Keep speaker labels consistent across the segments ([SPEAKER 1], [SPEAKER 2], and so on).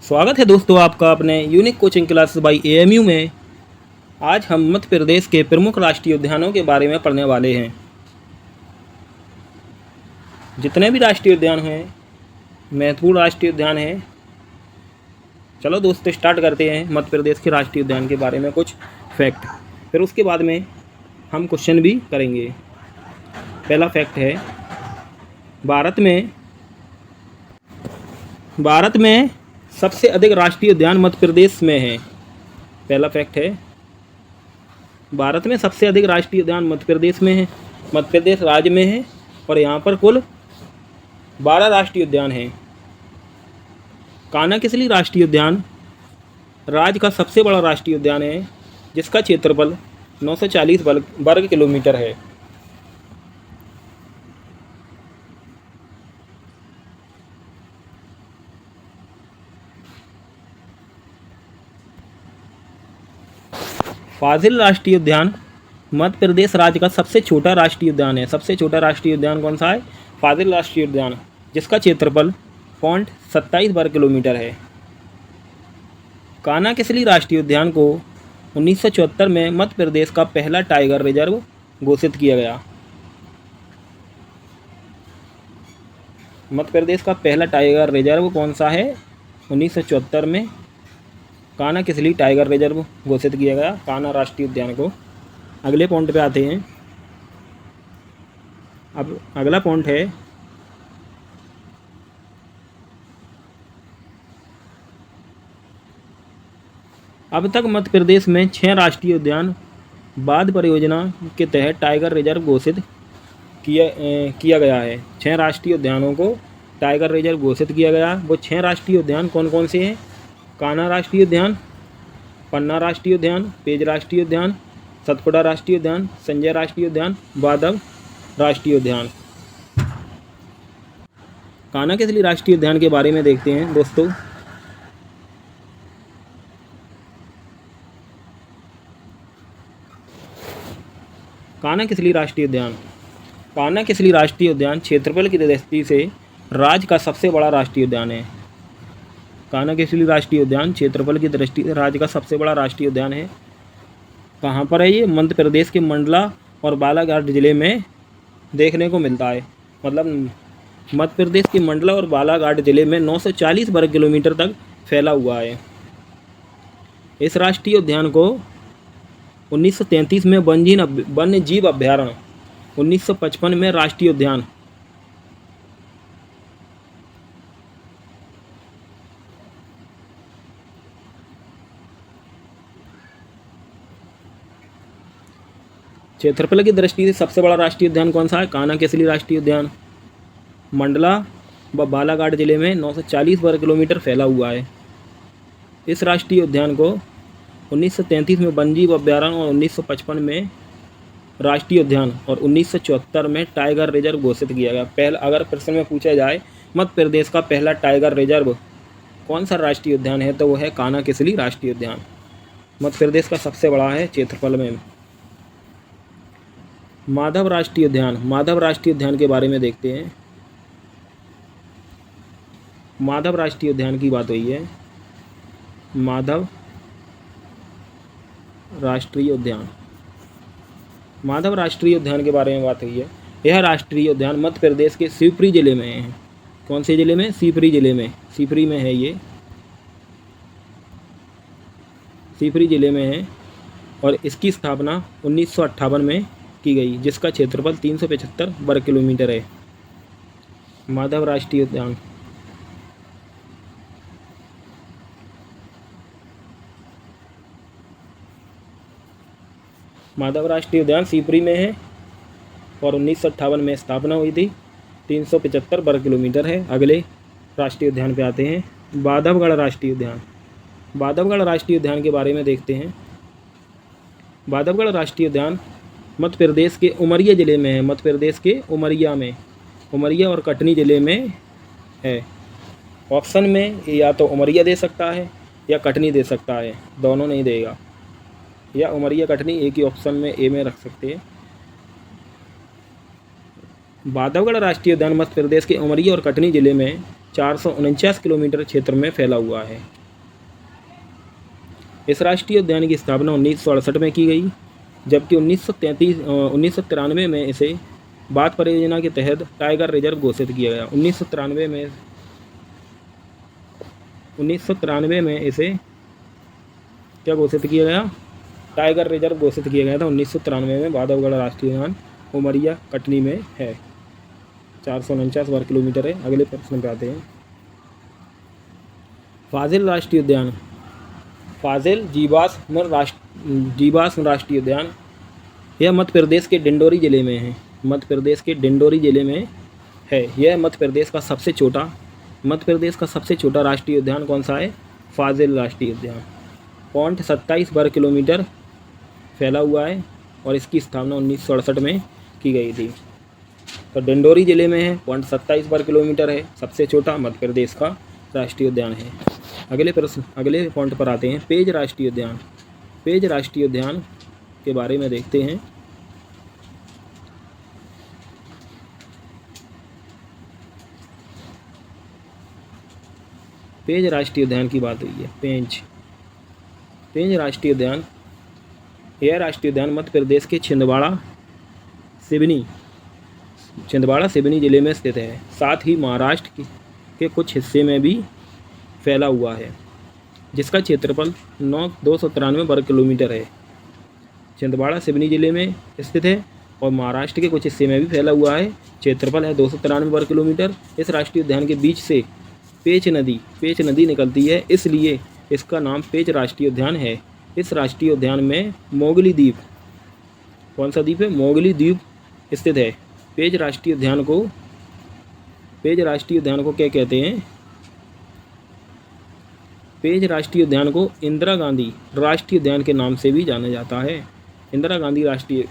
[SPEAKER 1] स्वागत है दोस्तों आपका अपने unique coaching classes by AMU में। आज हम मध्य प्रदेश के प्रमुख राष्ट्रीय उद्यानों के बारे में पढ़ने वाले हैं। जितने भी राष्ट्रीय उद्यान हैं, महत्वपूर्ण राष्ट्रीय उद्यान हैं। चलो दोस्तों स्टार्ट करते हैं मध्य प्रदेश के राष्ट्रीय उद्यान के बारे में कुछ फैक्ट, फिर उसके बाद में हम क्वेश्चन भी करेंगे। पहला फैक्ट है भारत में सबसे अधिक राष्ट्रीय उद्यान मध्य प्रदेश में है। पहला फैक्ट है भारत में सबसे अधिक राष्ट्रीय उद्यान मध्य प्रदेश में है। मध्य प्रदेश राज्य में है और यहाँ पर कुल 12 राष्ट्रीय उद्यान हैं। कान्हा-किसली राष्ट्रीय उद्यान राज्य का सबसे बड़ा राष्ट्रीय उद्यान है, जिसका क्षेत्रफल 940 वर्ग किलोमीटर है। फाजिल राष्ट्रीय उद्यान मध्य प्रदेश राज्य का सबसे छोटा राष्ट्रीय उद्यान है। सबसे छोटा राष्ट्रीय उद्यान कौन सा है? फाजिल राष्ट्रीय उद्यान, जिसका क्षेत्रफल 0.27 वर्ग किलोमीटर है। कान्हा-किसली राष्ट्रीय उद्यान को 1974 में मध्य प्रदेश का पहला टाइगर रिजर्व घोषित किया गया। मध्य प्रदेश का पहला टाइगर रिजर्व कौन सा है? 1974 में कान्हा-किसली टाइगर रिजर्व घोषित किया गया, कान्हा राष्ट्रीय उद्यान को। अगले पॉइंट पे आते हैं। अब अगला पॉइंट है अब तक मध्य प्रदेश में 6 राष्ट्रीय उद्यान बाढ़ परियोजना के तहत टाइगर रिजर्व घोषित किया गया है। 6 राष्ट्रीय उद्यानों को टाइगर रिजर्व घोषित किया गया। वो 6 राष्ट्रीय उद्यान कौन कौन से हैं? कान्हा राष्ट्रीय उद्यान, पन्ना राष्ट्रीय उद्यान, पेंच राष्ट्रीय उद्यान, सतपुड़ा राष्ट्रीय उद्यान, संजय राष्ट्रीय उद्यान, बांधव राष्ट्रीय उद्यान। कान्हा-किसली राष्ट्रीय उद्यान के बारे में देखते हैं दोस्तों। कान्हा-किसली राष्ट्रीय उद्यान कान्हा-किसली राष्ट्रीय उद्यान क्षेत्रफल की दृष्टि से राज्य का सबसे बड़ा राष्ट्रीय उद्यान है। कान्हा-किसली राष्ट्रीय उद्यान क्षेत्रफल की दृष्टि से राज्य का सबसे बड़ा राष्ट्रीय उद्यान है। कहाँ पर है ये? मध्य प्रदेश के मंडला और बालाघाट जिले में देखने को मिलता है। मतलब मध्य प्रदेश के मंडला और बालाघाट जिले में 940 वर्ग किलोमीटर तक फैला हुआ है। इस राष्ट्रीय उद्यान को 1933 में वन्य जीव अभ्यारण्य, 1955 में राष्ट्रीय उद्यान, क्षेत्रफल की दृष्टि से सबसे बड़ा राष्ट्रीय उद्यान कौन सा है? कान्हा-किसली राष्ट्रीय उद्यान। मंडला व बालाघाट जिले में 940 वर्ग किलोमीटर फैला हुआ है। इस राष्ट्रीय उद्यान को 1933 में वन्यजीव अभ्यारण्य और 1955 में राष्ट्रीय उद्यान और 1974 में टाइगर रिजर्व घोषित किया गया। पहला अगर प्रश्न में पूछा जाए मध्य प्रदेश का पहला टाइगर रिजर्व कौन सा राष्ट्रीय उद्यान है, तो वो है कान्हा-किसली राष्ट्रीय उद्यान। मध्य प्रदेश का सबसे बड़ा है क्षेत्रफल में। माधव राष्ट्रीय उद्यान के बारे में देखते हैं। माधव राष्ट्रीय उद्यान की बात हुई है। माधव राष्ट्रीय उद्यान के बारे में बात हुई है। यह राष्ट्रीय उद्यान मध्य प्रदेश के शिवपुरी जिले में है। कौन से जिले में? शिवपुरी में है ये। शिवपुरी जिले में है और इसकी स्थापना 1958 में की गई, जिसका क्षेत्रफल 375 वर्ग किलोमीटर है। माधव राष्ट्रीय उद्यान। माधव राष्ट्रीय उद्यान शिवपुरी में है और 1958 में स्थापना हुई थी। 375 वर्ग किलोमीटर है। अगले राष्ट्रीय उद्यान पे आते हैं। बांधवगढ़ राष्ट्रीय उद्यान। बांधवगढ़ राष्ट्रीय उद्यान के बारे में देखते हैं। बांधवगढ़ राष्ट्रीय उद्यान मध्य प्रदेश के उमरिया जिले में है। मध्य प्रदेश के उमरिया और कटनी जिले में है। ऑप्शन में या तो उमरिया दे सकता है या कटनी दे सकता है, दोनों नहीं देगा। या उमरिया कटनी एक ही ऑप्शन में ए में रख सकते हैं। बांधवगढ़ राष्ट्रीय उद्यान मध्य प्रदेश के उमरिया और कटनी जिले में 449 किलोमीटर क्षेत्र में फैला हुआ है। इस राष्ट्रीय उद्यान की स्थापना 1968 में की गई, जबकि 1993 में इसे बाघ परियोजना के तहत टाइगर रिजर्व घोषित किया गया। 1993 में इसे क्या घोषित किया गया? टाइगर रिजर्व घोषित किया गया था 1993 में। बांधवगढ़ राष्ट्रीय उद्यान उमरिया कटनी में है। 449 वर्ग किलोमीटर है। अगले प्रश्न पे आते हैं। फाजिल राष्ट्रीय उद्यान, फाजिल जीवाश्म राष्ट्रीय उद्यान, यह मध्य प्रदेश के डिंडोरी जिले में है। मध्य प्रदेश के डिंडोरी जिले में है। यह मध्य प्रदेश का सबसे छोटा राष्ट्रीय उद्यान कौन सा है? फाजिल राष्ट्रीय उद्यान। 0.27 वर्ग किलोमीटर फैला हुआ है और इसकी स्थापना 1968 में की गई थी। तो डिंडोरी जिले में है, 0.27 वर्ग किलोमीटर है, सबसे छोटा मध्य प्रदेश का राष्ट्रीय उद्यान है। अगले पॉइंट पर आते हैं। पेंच राष्ट्रीय उद्यान, पेंच राष्ट्रीय उद्यान के बारे में देखते हैं। पेंच राष्ट्रीय उद्यान की बात हुई है। पेंच राष्ट्रीय उद्यान, यह राष्ट्रीय उद्यान मध्य प्रदेश के छिंदवाड़ा सिवनी जिले में स्थित है। साथ ही महाराष्ट्र के कुछ हिस्से में भी फैला हुआ है, जिसका क्षेत्रफल 293 वर्ग किलोमीटर है। छिंदवाड़ा सिवनी जिले में स्थित है और महाराष्ट्र के कुछ हिस्से में भी फैला हुआ है। क्षेत्रफल है 293 वर्ग किलोमीटर। इस राष्ट्रीय उद्यान के बीच से पेंच नदी निकलती है, इसलिए इसका नाम पेंच राष्ट्रीय उद्यान है। इस राष्ट्रीय उद्यान में मोगली द्वीप, कौन सा द्वीप है? मोगली द्वीप स्थित है। पेंच राष्ट्रीय उद्यान को क्या कहते हैं? पेंच राष्ट्रीय उद्यान को इंदिरा गांधी राष्ट्रीय उद्यान के नाम से भी जाना जाता है।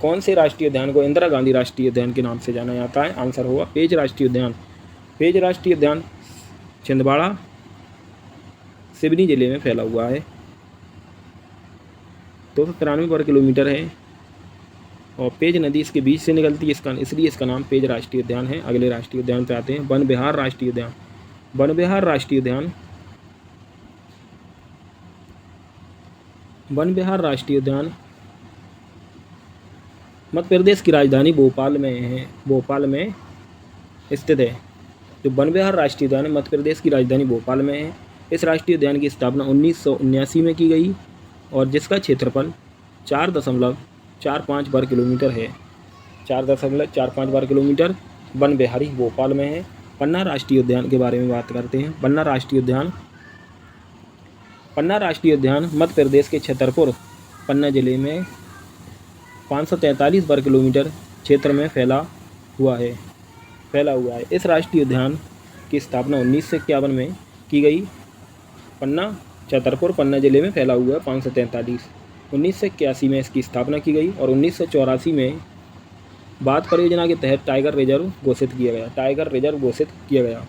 [SPEAKER 1] कौन से राष्ट्रीय उद्यान को इंदिरा गांधी राष्ट्रीय उद्यान के नाम से जाना जाता है? आंसर होगा पेंच राष्ट्रीय उद्यान। पेंच राष्ट्रीय उद्यान छिंदवाड़ा सिवनी जिले में फैला हुआ है। 293 वर्ग किलोमीटर है और पेंच नदी इसके बीच से निकलती है, इसलिए इसका नाम पेंच राष्ट्रीय उद्यान है। अगले राष्ट्रीय उद्यान पे आते हैं। वन विहार राष्ट्रीय उद्यान, वन विहार राष्ट्रीय उद्यान मध्य प्रदेश की राजधानी भोपाल में स्थित है। जो वन विहार राष्ट्रीय उद्यान है मध्य प्रदेश की राजधानी भोपाल में है। इस राष्ट्रीय उद्यान की स्थापना 1979 में की गई और जिसका क्षेत्रफल 4.45 वर्ग किलोमीटर है। 4.45 वर्ग किलोमीटर वन विहारी भोपाल में है। पन्ना राष्ट्रीय उद्यान के बारे में बात करते हैं। पन्ना राष्ट्रीय उद्यान मध्य प्रदेश के छतरपुर पन्ना जिले में 543 वर्ग किलोमीटर क्षेत्र में फैला हुआ है। इस राष्ट्रीय उद्यान की स्थापना 1951 में की गई। छतरपुर पन्ना जिले में फैला हुआ है 543। 1981 में इसकी स्थापना की गई और 1984 में बाघ परियोजना के तहत टाइगर रिजर्व घोषित किया गया।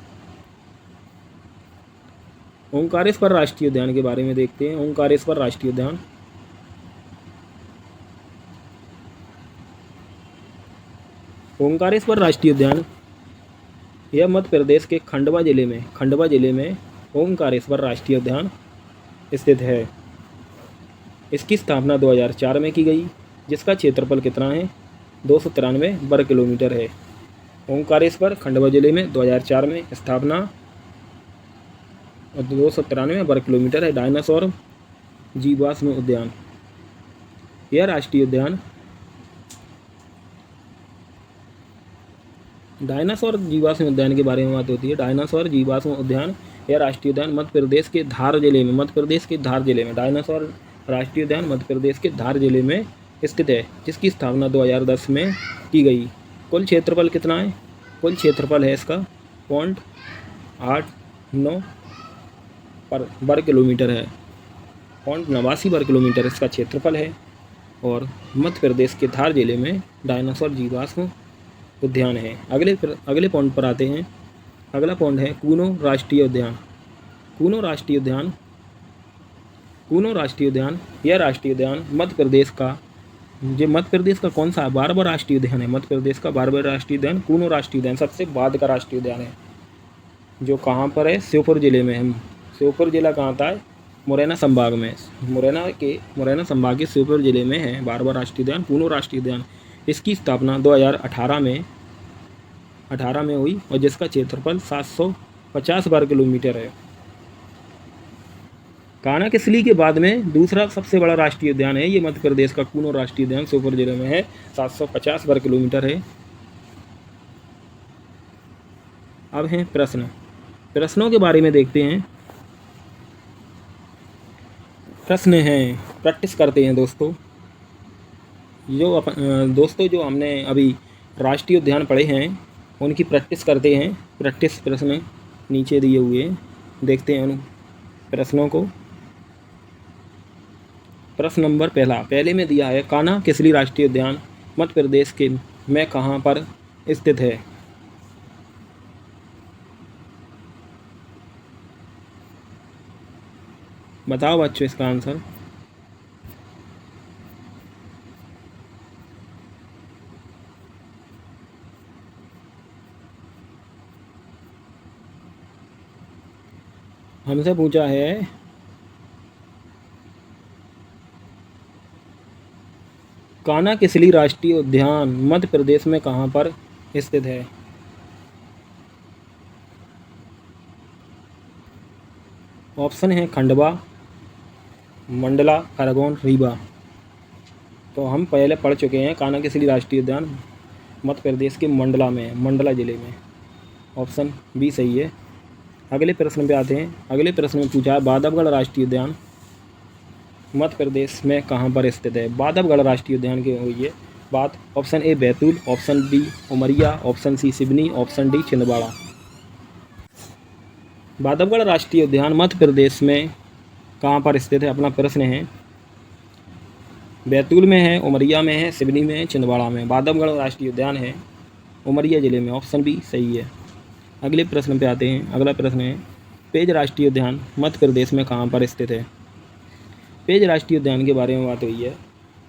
[SPEAKER 1] ओंकारेश्वर राष्ट्रीय उद्यान के बारे में देखते हैं। ओंकारेश्वर राष्ट्रीय उद्यान, यह मध्य प्रदेश के खंडवा जिले में ओंकारेश्वर राष्ट्रीय उद्यान स्थित है। इसकी स्थापना 2004 में की गई, जिसका क्षेत्रफल कितना है? 293 वर्ग किलोमीटर है। ओंकारेश्वर खंडवा जिले में 2004 में स्थापना और 293 वर्ग किलोमीटर है। डायनासोर जीवाश्म उद्यान, यह राष्ट्रीय उद्यान डायनासोर जीवाश्म उद्यान के बारे में बात होती है। डायनासोर जीवाश्म उद्यान, यह राष्ट्रीय उद्यान मध्य प्रदेश के धार जिले में डायनासोर राष्ट्रीय उद्यान मध्य प्रदेश के धार जिले में स्थित है, जिसकी स्थापना 2010 में की गई। कुल क्षेत्रफल कितना है? कुल क्षेत्रफल है इसका 0.89 वर्ग किलोमीटर है। 0.89 वर्ग किलोमीटर इसका क्षेत्रफल है और मध्य प्रदेश के धार जिले में डायनासोर जीवाश्म उद्यान है। अगले पॉइंट पर आते हैं। अगला पॉइंट है कूनो राष्ट्रीय उद्यान। कूनो राष्ट्रीय उद्यान, यह राष्ट्रीय उद्यान मध्य प्रदेश का कौन सा 12वां राष्ट्रीय उद्यान है? मध्य प्रदेश का 12वां राष्ट्रीय उद्यान कूनो राष्ट्रीय उद्यान सबसे बाद का राष्ट्रीय उद्यान है। जो कहाँ पर है, श्योपुर जिले में है। श्योपुर जिला कहाँ आता है, मुरैना संभाग में। मुरैना संभाग के श्योपुर जिले में है बारहवां राष्ट्रीय उद्यान कूनो राष्ट्रीय उद्यान। इसकी स्थापना 2018 में हुई और जिसका क्षेत्रफल 750 वर्ग किलोमीटर है। कान्हा किसली के बाद में दूसरा सबसे बड़ा राष्ट्रीय उद्यान है ये मध्य प्रदेश का कूनो राष्ट्रीय उद्यान श्योपुर जिले में है, 750 वर्ग किलोमीटर है। अब हैं प्रश्नों के बारे में देखते हैं। प्रश्न हैं, प्रैक्टिस करते हैं दोस्तों। जो हमने अभी राष्ट्रीय उद्यान पढ़े हैं उनकी प्रैक्टिस करते हैं। प्रैक्टिस प्रश्न नीचे दिए हुए हैं, देखते हैं उन प्रश्नों को। प्रश्न नंबर पहले में दिया है, कान्हा किसली राष्ट्रीय उद्यान मध्य प्रदेश के में कहाँ पर स्थित है। बताओ बच्चों इसका आंसर। हमसे पूछा है कान्हा किसली राष्ट्रीय उद्यान मध्य प्रदेश में कहाँ पर स्थित है। ऑप्शन है खंडवा, मंडला, खरगोन, रीवा। तो हम पहले पढ़ चुके हैं कान्हा किसली राष्ट्रीय उद्यान मध्य प्रदेश के मंडला में, मंडला जिले में। ऑप्शन बी सही है। अगले प्रश्न पे आते हैं। अगले प्रश्न में पूछा है बांधवगढ़ राष्ट्रीय उद्यान मध्य प्रदेश में कहाँ पर स्थित है। बांधवगढ़ राष्ट्रीय उद्यान की हुई है बात। Option A Betul, option B Umaria, option C Seoni, option D Chhindwara. Bandhavgarh राष्ट्रीय उद्यान मध्य प्रदेश में कहाँ पर स्थित है, अपना प्रश्न है। बैतूल में है, उमरिया में है, सिवनी में है, छिंदवाड़ा में। बांधवगढ़ राष्ट्रीय उद्यान है उमरिया जिले में। ऑप्शन बी सही है। अगले प्रश्न पे आते हैं। अगला प्रश्न है पेज राष्ट्रीय उद्यान मध्य प्रदेश में कहाँ पर स्थित है। पेज राष्ट्रीय उद्यान के बारे में बात हुई है।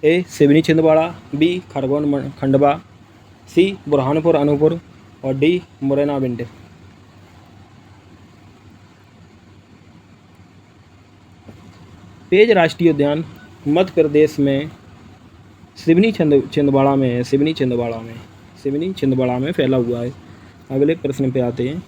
[SPEAKER 1] ए सिवनी छिंदवाड़ा, बी खरगोन खंडवा, सी बुरहानपुर अनूपपुर और डी मुरैना भिंड। पेज राष्ट्रीय उद्यान मध्य प्रदेश में सिवनी छिंदवाड़ा में है। सिवनी छिंदवाड़ा में फैला हुआ है। अगले प्रश्न पे आते हैं।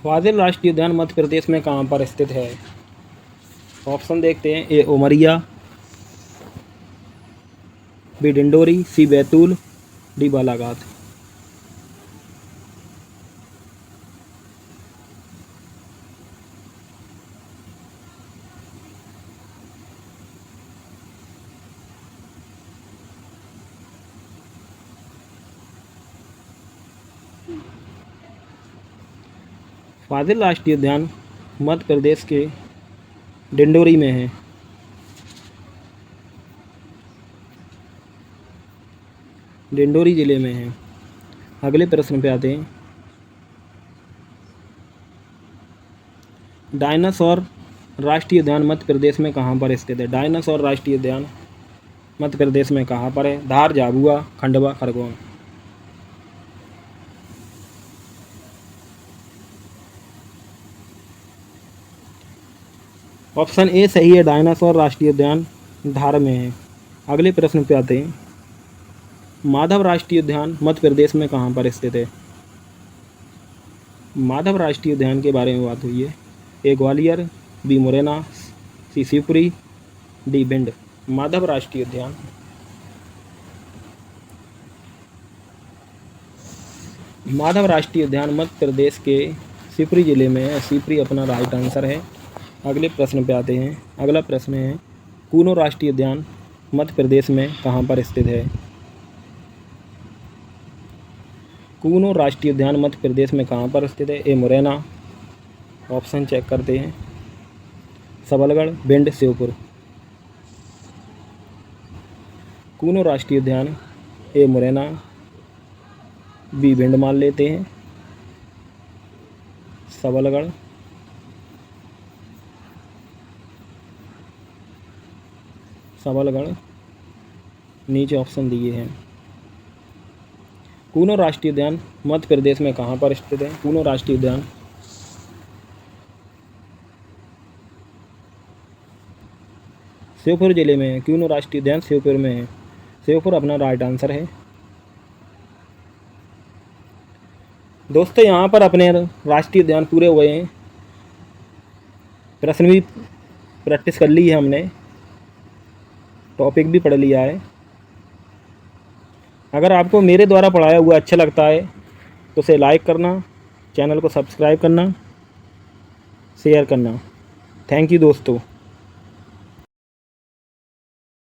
[SPEAKER 1] फाजिल राष्ट्रीय उद्यान मध्य प्रदेश में कहाँ पर स्थित है। ऑप्शन देखते हैं। ए उमरिया, बी डिंडोरी, सी बैतूल, डी बालाघाट। फाजिल राष्ट्रीय उद्यान मध्य प्रदेश के डिंडोरी में है। डिंडोरी जिले में है। अगले प्रश्न पे आते हैं। डायनासोर राष्ट्रीय उद्यान मध्य प्रदेश में कहाँ पर स्थित है। डायनासोर राष्ट्रीय उद्यान मध्य प्रदेश में कहाँ पर है। धार, झाबुआ, खंडवा, खरगोन। ऑप्शन ए सही है। डायनासोर राष्ट्रीय उद्यान धार में है। अगले प्रश्न पे आते हैं। माधव राष्ट्रीय उद्यान मध्य प्रदेश में कहाँ पर स्थित है। माधव राष्ट्रीय उद्यान के बारे में बात हुई है। ए ग्वालियर, बी मुरैना, सी शिवपुरी, डी भिंड। माधव राष्ट्रीय उद्यान मध्य प्रदेश के शिवपुरी जिले में है। शिवपुरी अपना राइट आंसर है। अगले प्रश्न पे आते हैं। अगला प्रश्न है कूनो राष्ट्रीय उद्यान मध्य प्रदेश में कहाँ पर स्थित है। कूनो राष्ट्रीय उद्यान मध्य प्रदेश में कहाँ पर स्थित है। ए मुरैना, ऑप्शन चेक करते हैं, सबलगढ़, भिंड, श्योपुर। कूनो राष्ट्रीय उद्यान ए मुरैना, बी भिंड मान लेते हैं, सबलगढ़, सबलगढ़, नीचे ऑप्शन दिए हैं। कूनो राष्ट्रीय उद्यान मध्य प्रदेश में कहाँ पर स्थित है? कूनो राष्ट्रीय उद्यान श्योपुर जिले में है। कूनो राष्ट्रीय उद्यान श्योपुर में है। श्योपुर अपना राइट आंसर है। दोस्तों यहाँ पर अपने राष्ट्रीय उद्यान पूरे हुए हैं। प्रश्न भी प्रैक्टिस कर ली है हमने, टॉपिक भी पढ़ लिया है। अगर आपको मेरे द्वारा पढ़ाया हुआ अच्छा लगता है तो उसे लाइक करना, चैनल को सब्सक्राइब करना, शेयर करना। थैंक यू दोस्तों।